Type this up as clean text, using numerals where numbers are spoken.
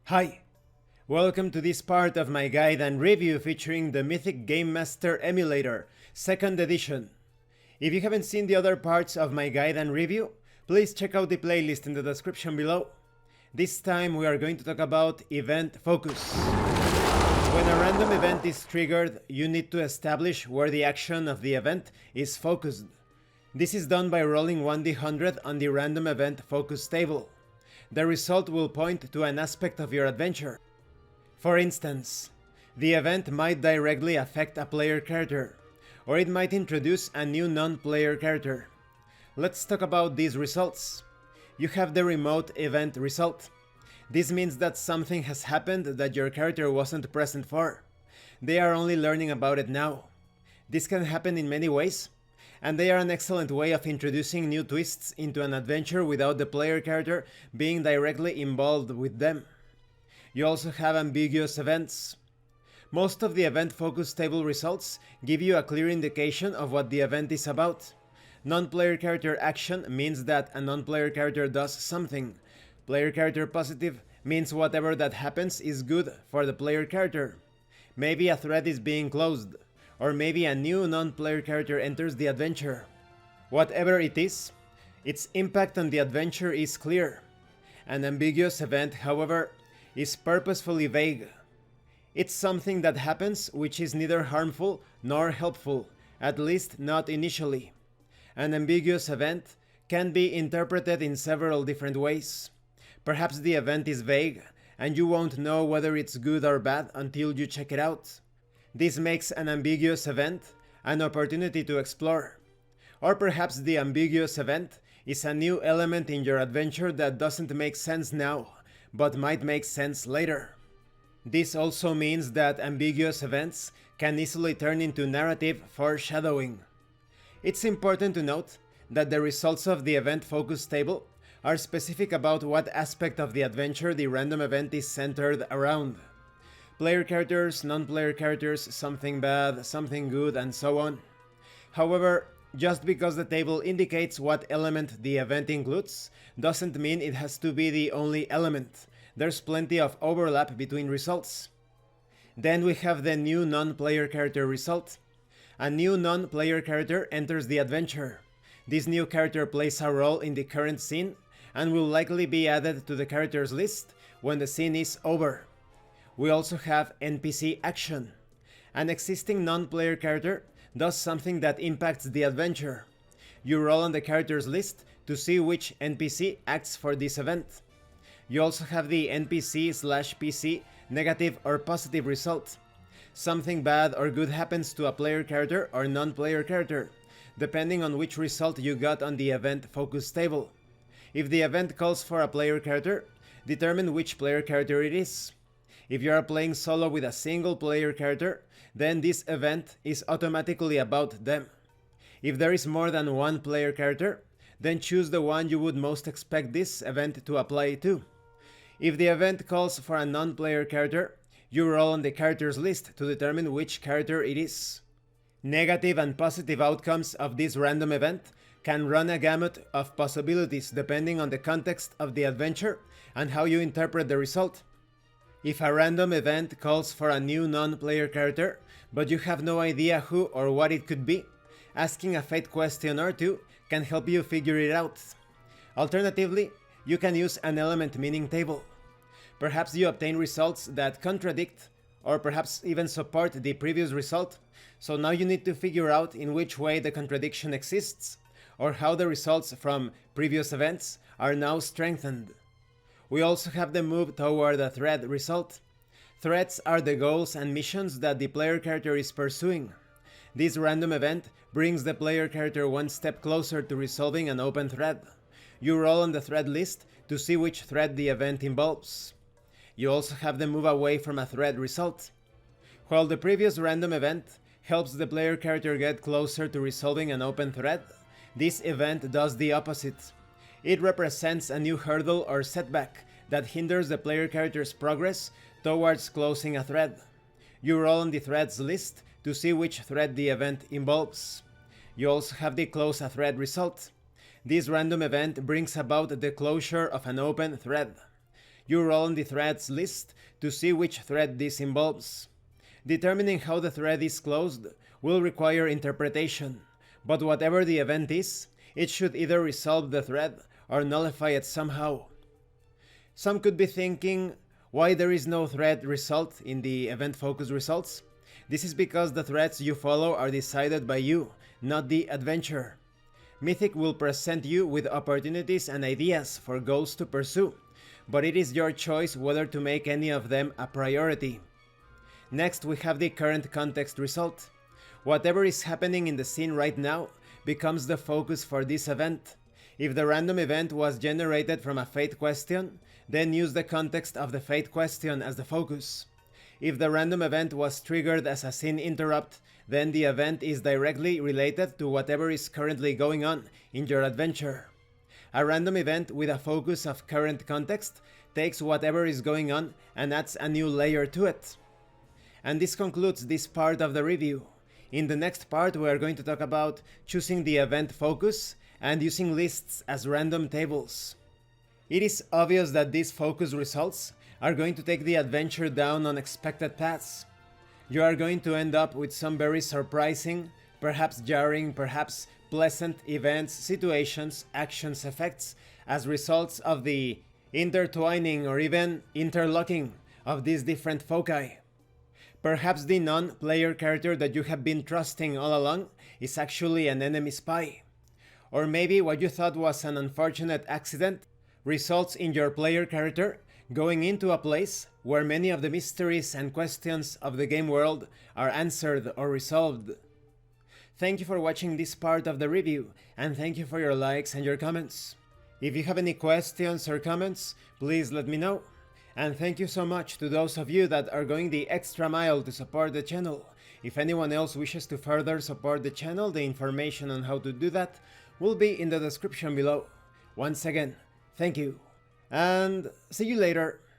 Hi, welcome to this part of my guide and review featuring the Mythic Game Master Emulator, 2nd edition. If you haven't seen the other parts of my guide and review, please check out the playlist in the description below. This time we are going to talk about Event Focus. When a random event is triggered, you need to establish where the action of the event is focused. This is done by rolling 1d100 on the random event focus table. The result will point to an aspect of your adventure. For instance, the event might directly affect a player character, or it might introduce a new non-player character. Let's talk about these results. You have the remote event result. This means that something has happened that your character wasn't present for. They are only learning about it now. This can happen in many ways, and they are an excellent way of introducing new twists into an adventure without the player character being directly involved with them. You also have ambiguous events. Most of the event focus table results give you a clear indication of what the event is about. Non-player character action means that a non-player character does something. Player character positive means whatever that happens is good for the player character. Maybe a thread is being closed, or maybe a new non-player character enters the adventure. Whatever it is, its impact on the adventure is clear. An ambiguous event, however, is purposefully vague. It's something that happens which is neither harmful nor helpful, at least not initially. An ambiguous event can be interpreted in several different ways. Perhaps the event is vague, and you won't know whether it's good or bad until you check it out. This makes an ambiguous event an opportunity to explore. Or perhaps the ambiguous event is a new element in your adventure that doesn't make sense now, but might make sense later. This also means that ambiguous events can easily turn into narrative foreshadowing. It's important to note that the results of the event focus table are specific about what aspect of the adventure the random event is centered around. Player characters, non-player characters, something bad, something good, and so on. However, just because the table indicates what element the event includes, doesn't mean it has to be the only element. There's plenty of overlap between results. Then we have the new non-player character result. A new non-player character enters the adventure. This new character plays a role in the current scene and will likely be added to the characters list when the scene is over. We also have Npc Action. An existing non-player character does something that impacts the adventure. You roll on the characters list to see which NPC acts for this event. You also have the NPC/PC negative or positive result. Something bad or good happens to a player character or non-player character, depending on which result you got on the event focus table. If the event calls for a player character, determine which player character it is. If you are playing solo with a single player character, then this event is automatically about them. If there is more than one player character, then choose the one you would most expect this event to apply to. If the event calls for a non-player character, you roll on the characters list to determine which character it is. Negative and positive outcomes of this random event can run a gamut of possibilities depending on the context of the adventure and how you interpret the result. If a random event calls for a new non-player character, but you have no idea who or what it could be, asking a fate question or two can help you figure it out. Alternatively, you can use an element meaning table. Perhaps you obtain results that contradict or perhaps even support the previous result, so now you need to figure out in which way the contradiction exists, or how the results from previous events are now strengthened. We also have the move toward a thread result. Threads are the goals and missions that the player character is pursuing. This random event brings the player character one step closer to resolving an open thread. You roll on the thread list to see which thread the event involves. You also have the move away from a thread result. While the previous random event helps the player character get closer to resolving an open thread, this event does the opposite. It represents a new hurdle or setback that hinders the player character's progress towards closing a thread. You roll on the threads list to see which thread the event involves. You also have the close a thread result. This random event brings about the closure of an open thread. You roll on the threads list to see which thread this involves. Determining how the thread is closed will require interpretation, but whatever the event is, it should either resolve the thread or nullify it somehow. Some could be thinking why there is no thread result in the event focus results. This is because the threads you follow are decided by you, not the adventure. Mythic will present you with opportunities and ideas for goals to pursue, but it is your choice whether to make any of them a priority. Next, we have the current context result. Whatever is happening in the scene right now becomes the focus for this event. If the random event was generated from a fate question, then use the context of the fate question as the focus. If the random event was triggered as a scene interrupt, then the event is directly related to whatever is currently going on in your adventure. A random event with a focus of current context takes whatever is going on and adds a new layer to it. And this concludes this part of the review. In the next part, we are going to talk about choosing the event focus and using lists as random tables. It is obvious that these focus results are going to take the adventure down unexpected paths. You are going to end up with some very surprising, perhaps jarring, perhaps pleasant events, situations, actions, effects as results of the intertwining or even interlocking of these different foci. Perhaps the non-player character that you have been trusting all along is actually an enemy spy. Or maybe what you thought was an unfortunate accident results in your player character going into a place where many of the mysteries and questions of the game world are answered or resolved. Thank you for watching this part of the review, and thank you for your likes and your comments. If you have any questions or comments, please let me know. And thank you so much to those of you that are going the extra mile to support the channel. If anyone else wishes to further support the channel, the information on how to do that will be in the description below. Once again, thank you, and see you later.